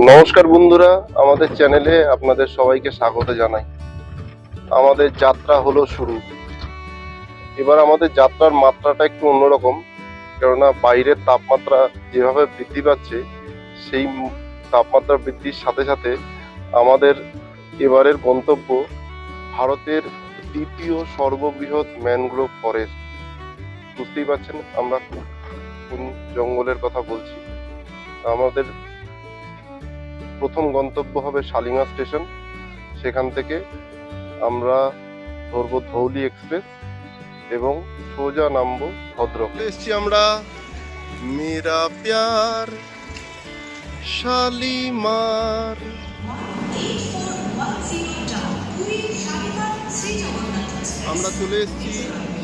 নমস্কার বন্ধুরা, আমাদের চ্যানেলে আপনাদের সবাইকে স্বাগত জানাই। আমাদের যাত্রা হলো শুরু। এবার আমাদের যাত্রার মাত্রাটা একটু অন্যরকম, কেননা বাইরের তাপমাত্রা যেভাবে বৃদ্ধি পাচ্ছে, সেই তাপমাত্রা বৃদ্ধির সাথে সাথে আমাদের এবারের গন্তব্য ভারতের দ্বিতীয় সর্ববৃহৎ ম্যানগ্রোভ ফরেস্ট। বুঝতেই পারছেন আমরা কোন জঙ্গলের কথা বলছি। আমাদের প্রথম গন্তব্য হবে শালিমার স্টেশন। সেখান থেকে আমরা ধরবো ধৌলি এক্সপ্রেস এবং সোজা নামবো ভদ্রক। এসছি আমরা মেরা প্যার শালিমার। আমরা চলে এসেছি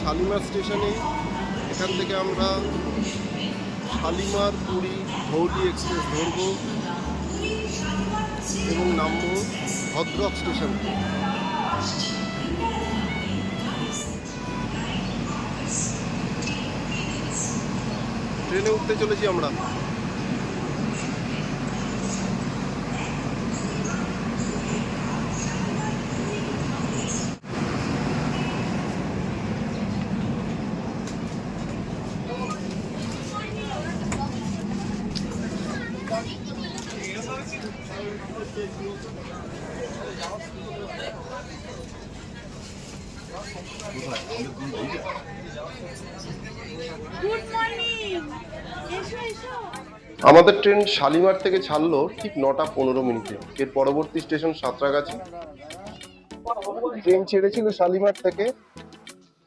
শালিমার স্টেশনে। এখান থেকে আমরা শালিমার পুরী ধৌলি এক্সপ্রেস ধরবো এবং নামবো ভদ্রক স্টেশন। ট্রেনে উঠতে চলেছি আমরা। আমাদের ট্রেন শালিমার থেকে ছাড়লো ঠিক 9টা 15 মিনিটে। এর পরবর্তী স্টেশন সাঁতরাগাছি। ট্রেন ছেড়েছিল শালিমার থেকে।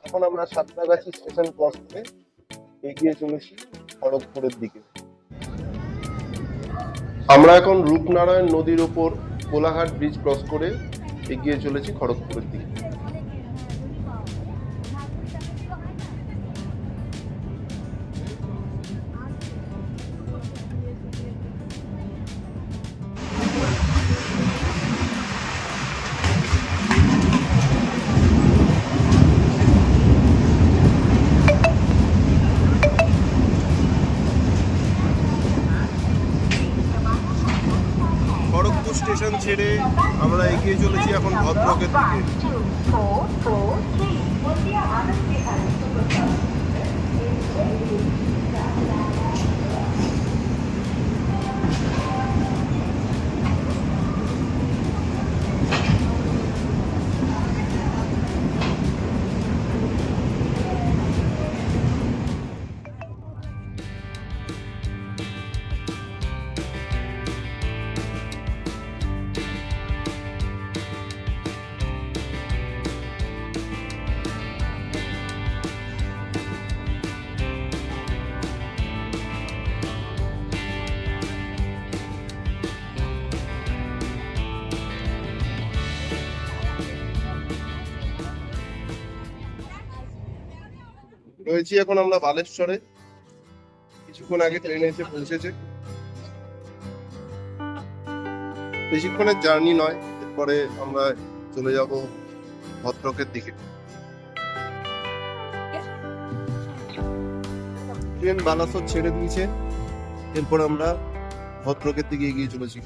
এখন আমরা সাঁতরাগাছি স্টেশন ক্রস করে এগিয়ে চলেছি খড়গপুরের দিকে। আমরা এখন রূপনারায়ণ নদীর ওপর কোলাঘাট ব্রিজ ক্রস করে এগিয়ে চলেছি খড়গপুরের দিকে। খড়গপুর স্টেশন ছেড়ে আমরা এগিয়ে চলেছি এখন ভদ্রকের দিকে। রয়েছি এখন আমরা বালেশ্বরে। কিছুক্ষণ আগে ট্রেন এসে পৌঁছেছে। বেশিক্ষণের জার্নি নয়, এরপরে আমরা চলে যাব ভদ্রকের দিকে। ট্রেন বালাসোর ছেড়ে দিয়েছে, এরপর আমরা ভদ্রকের দিকে এগিয়ে চলেছি।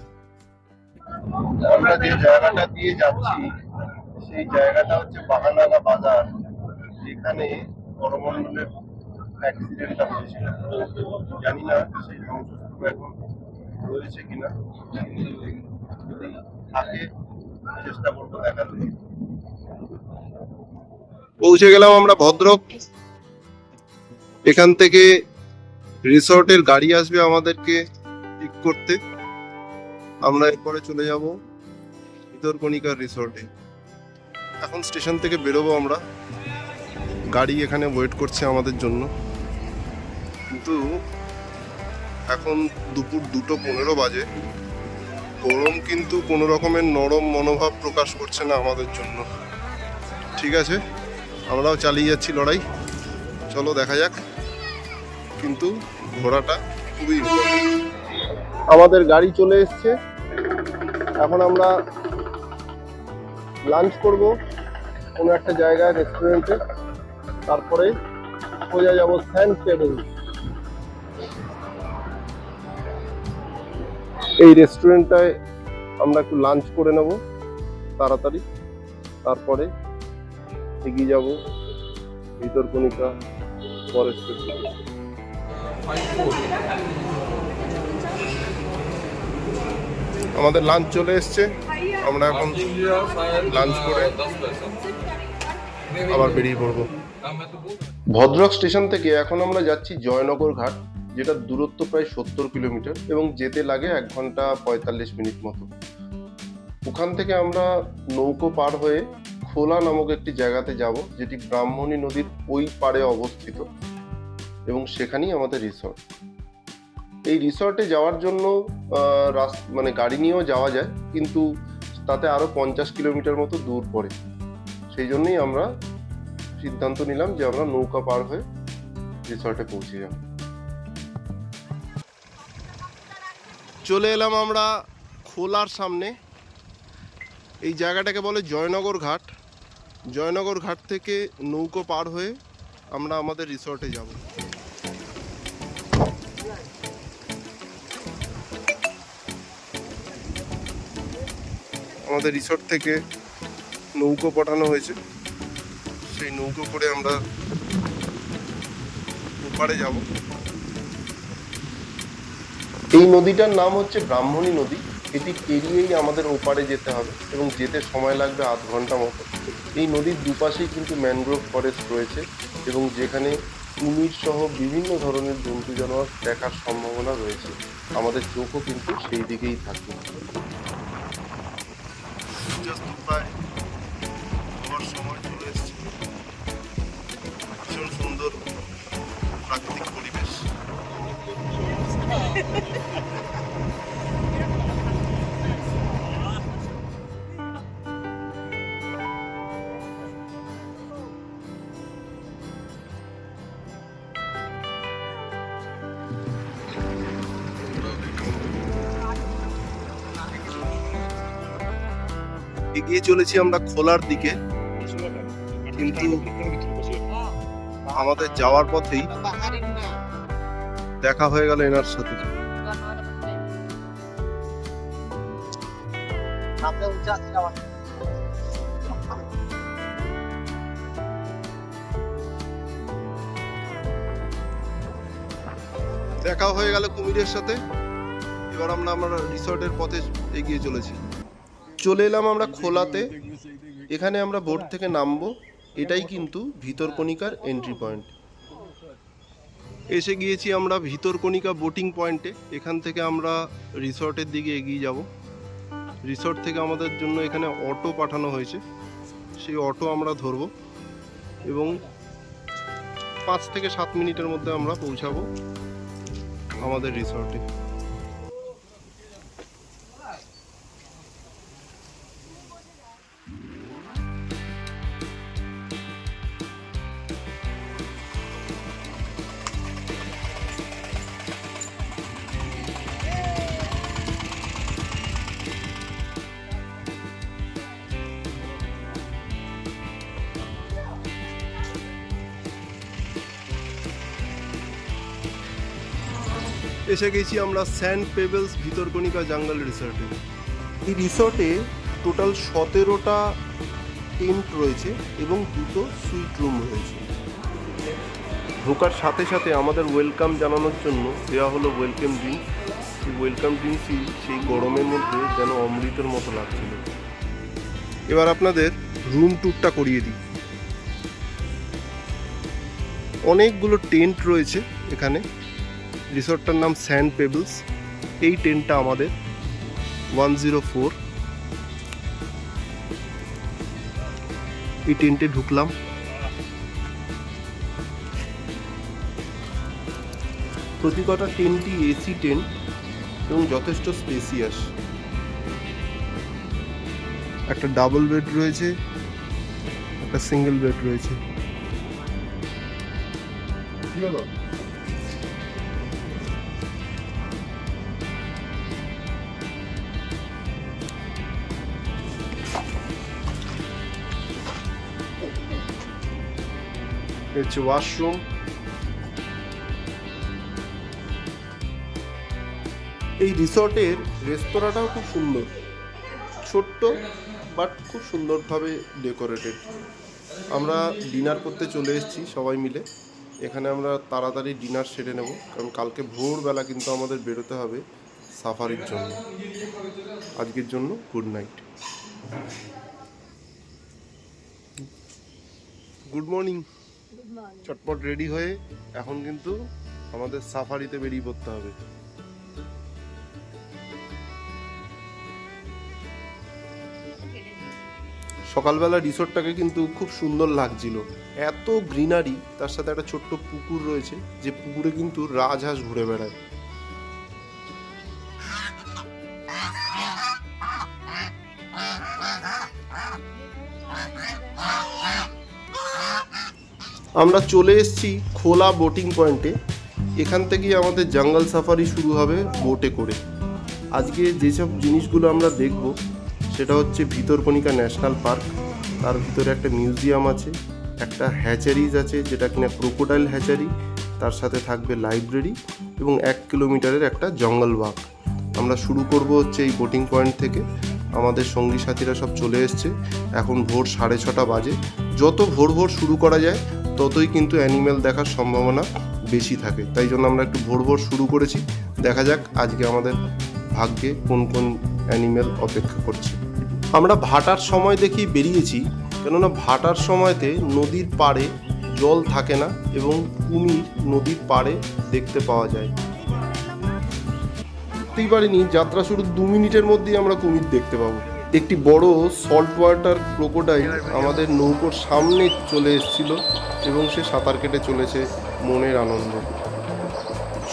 আমরা যে জায়গাটা দিয়ে যাচ্ছি সেই জায়গাটা হচ্ছে বাহানাগা বাজার, যেখানে করমণ্ডলের অ্যাক্সিডেন্টটা হয়েছিল। জানি না সেই ধ্বংসস্তূপ এখন রয়েছে কিনা, যদি থাকে চেষ্টা করবো দেখার। পৌঁছে গেলাম আমরা ভদ্রক। এখান থেকে রিসর্টের গাড়ি আসবে আমাদেরকে পিক করতে। আমরা এরপরে চলে যাব ভিতরকণিকার রিসর্টে। এখন স্টেশন থেকে বেরোবো আমরা। গাড়ি এখানে ওয়েট করছে আমাদের জন্য, কিন্তু এখন দুপুর 2:15 বাজে। গরম কিন্তু কোনো রকমের নরম মনোভাব প্রকাশ করছে না আমাদের জন্য। ঠিক আছে, আমরাও চালিয়ে যাচ্ছি লড়াই। চলো দেখা যাক, কিন্তু ঘোরাটা খুবই ইম্পর্টেন্ট। আমাদের গাড়ি চলে এসছে। এখন আমরা লাঞ্চ করব কোনো একটা জায়গায়, রেস্টুরেন্টে। তারপরে সোজা যাব সেন্ট কেভিন্স। এই রেস্টুরেন্টটায় আমরা একটু লাঞ্চ করে নেব তাড়াতাড়ি, তারপরে এগিয়ে যাব ভিতরকণিকা ফরেস্টের দিকে। আমাদের লাঞ্চ চলে এসছে, আমরা এখন লাঞ্চ করে আবার বেরিয়ে পড়বো। ভদ্রক স্টেশন থেকে এখন আমরা যাচ্ছি জয়নগর ঘাট, যেটা দূরত্ব প্রায় 70 কিলোমিটার এবং যেতে লাগে 1 ঘন্টা 45 মিনিট মতো। ওখান থেকে আমরা নৌকো পার হয়ে খোলা নামক একটি জায়গাতে যাব, যেটি ব্রাহ্মণী নদীর ওই পাড়ে অবস্থিত এবং সেখানেই আমাদের রিসর্ট। এই রিসর্টে যাওয়ার জন্য মানে গাড়ি নিয়েও যাওয়া যায়, কিন্তু তাতে আরো 50 কিলোমিটার মতো দূর পড়ে। সেই জন্যই আমরা সিদ্ধান্ত নিলাম যে আমরা নৌকা পার হয়ে রিসর্টে পৌঁছে যাব। চলে এলাম আমরা খোলার সামনে। এই জায়গাটাকে বলে জয়নগর ঘাট। জয়নগর ঘাট থেকে নৌকো পার হয়ে আমরা আমাদের রিসর্টে যাব। আমাদের রিসর্ট থেকে নৌকো পাঠানো হয়েছে, সেই নৌকো করে আমরা ওপারে যাব। এই নদীটার নাম হচ্ছে ব্রাহ্মণী নদী। এটি পেরিয়েই আমাদের ওপারে যেতে হবে এবং যেতে সময় লাগবে 8 ঘন্টা মতো। এই নদীর দুপাশেই কিন্তু ম্যানগ্রোভ ফরেস্ট রয়েছে এবং যেখানে কুমির সহ বিভিন্ন ধরনের জন্তু জানোয়ার দেখার সম্ভাবনা রয়েছে। আমাদের চোখও কিন্তু সেই দিকেই থাকবে। সময় চলে এসেছে, ভীষণ সুন্দর প্রাকৃতিক পরিবেশ। এগিয়ে চলেছি আমরা খোলার দিকে, কিন্তু আমাদের যাওয়ার পথেই দেখা হয়ে গেল এনার সাথে। দেখা হয়ে গেল কুমিরের সাথে। এবার আমরা রিসর্টের পথে এগিয়ে চলেছি। চলে এলাম আমরা খোলাতে। এখানে আমরা বোট থেকে নামবো। এটাই কিন্তু ভিতরকণিকার এন্ট্রি পয়েন্ট। এসে গিয়েছি আমরা ভিতরকণিকা বোটিং পয়েন্টে। এখান থেকে আমরা রিসর্টের দিকে এগিয়ে যাব। রিসর্ট থেকে আমাদের জন্য এখানে অটো পাঠানো হয়েছে, সেই অটো আমরা ধরবো এবং 5 থেকে 7 মিনিটের মধ্যে আমরা পৌঁছাবো আমাদের রিসর্টে। এসে গেছি আমরা স্যান্ড পেবেলস ভিতরকণিকা জঙ্গল রিসর্টে। এই রিসর্টে টোটাল 17টা টেন্ট রয়েছে এবং 2টো সুইট রুম রয়েছে। ঢোকার সাথে সাথে আমাদের ওয়েলকাম জানানোর জন্য দেওয়া হলো ওয়েলকাম ড্রিঙ্ক। সেই ওয়েলকাম ড্রিঙ্কসই সেই গরমের মধ্যে যেন অমৃতের মতো লাগছিল। এবার আপনাদের রুম ট্যুরটা করিয়ে দিই। অনেকগুলো টেন্ট রয়েছে এখানে। রিসর্টটার নাম স্যান্ড পেবেলস। এই টেন্টটা আমাদের 104। এই টেন্টে ঢুকলাম। প্রতি কটা টেন্টই এসি টেন্ট এবং যথেষ্ট স্পেসিয়াস। একটা ডাবল বেড রয়েছে, একটা সিঙ্গেল বেড রয়েছে। কি হলো? হচ্ছে ওয়াশরুম। এই রিসর্টের রেস্তোরাঁটাও খুব সুন্দর, ছোট্ট বাট খুব সুন্দরভাবে ডেকোরেটেড। আমরা ডিনার করতে চলে এসেছি সবাই মিলে। এখানে আমরা তাড়াতাড়ি ডিনার সেরে নেব, কারণ কালকে ভোরবেলা কিন্তু আমাদের বেরোতে হবে সাফারির জন্য। আজকের জন্য গুড নাইট। Good morning. চটপট রেডি হয়ে এখন কিন্তু আমাদের সাফারিতে বেরিয়ে পড়তে হবে। সকালবেলা রিসোর্টটাকে কিন্তু খুব সুন্দর লাগছিল, এত গ্রিনারি, তার সাথে একটা ছোট্ট পুকুর রয়েছে, যে পুকুরে কিন্তু রাজহাঁস ঘুরে বেড়ায়। আমরা চলে এসেছি খোলা বোটিং পয়েন্টে। এখান থেকেই আমাদের জঙ্গল সাফারি শুরু হবে বোটে করে। আজকে যেসব জিনিসগুলো আমরা দেখব সেটা হচ্ছে ভিতরকণিকা ন্যাশনাল পার্ক, তার ভিতরে একটা মিউজিয়াম আছে, একটা হ্যাচারিজ আছে যেটা কিনা ক্রোকোডাইল হ্যাচারি, তার সাথে থাকবে লাইব্রেরি এবং 1 কিলোমিটারের একটা জঙ্গল ওয়াক। আমরা শুরু করব হচ্ছে এই বোটিং পয়েন্ট থেকে। আমাদের সঙ্গী সাথীরা সব চলে এসছে। এখন ভোর 6:30 বাজে। যত ভোর ভোর শুরু করা যায় ততই কিন্তু অ্যানিমেল দেখার সম্ভাবনা বেশি থাকে, তাই জন্য আমরা একটু ভোর ভোর শুরু করেছি। দেখা যাক আজকে আমাদের ভাগ্যে কোন কোন অ্যানিমেল অপেক্ষা করছে। আমরা ভাটার সময় দেখি বেরিয়েছি, কেননা ভাটার সময়তে নদীর পাড়ে জল থাকে না এবং কুমির নদীর পাড়ে দেখতে পাওয়া যায়। বুঝতেই পারিনি যাত্রা শুরু 2 মিনিটের মধ্যেই আমরা কুমির দেখতে পাবো। একটি বড় সল্ট ওয়াটার ক্রোকোডাইল আমাদের নৌকোর সামনে চলে এসেছিল এবং সে সাঁতার কেটে চলেছে মনের আনন্দে।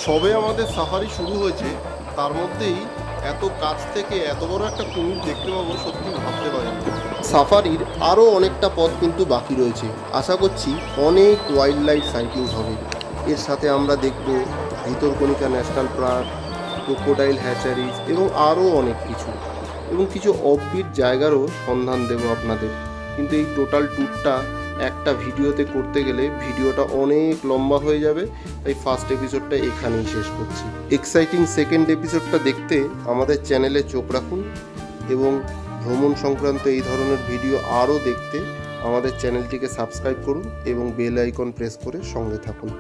সবে আমাদের সাফারি শুরু হয়েছে, তার মধ্যেই এত কাছ থেকে এত বড় একটা কুমির দেখতে পাবো সত্যি ভাবতে পারিনি। সাফারির আরও অনেকটা পথ কিন্তু বাকি রয়েছে। আশা করছি অনেক ওয়াইল্ড লাইফ সাইটিং হবে। এর সাথে আমরা দেখব Bhitarkanika national park, crocodile hatcheries এবং আরও অনেক কিছু, এবং কিছু অফবিট জায়গারও সন্ধান দেব আপনাদের। কিন্তু এই টোটাল ট্যুরটা একটা ভিডিওতে করতে গেলে ভিডিওটা অনেক লম্বা হয়ে যাবে, তাই ফার্স্ট এপিসোডটা এখানেই শেষ করছি। এক্সাইটিং সেকেন্ড এপিসোডটা দেখতে আমাদের চ্যানেলে চোখ রাখুন, এবং ভ্রমণ সংক্রান্ত এই ধরনের ভিডিও আরও দেখতে আমাদের চ্যানেলটিকে সাবস্ক্রাইব করুন এবং বেল আইকন প্রেস করে সঙ্গে থাকুন।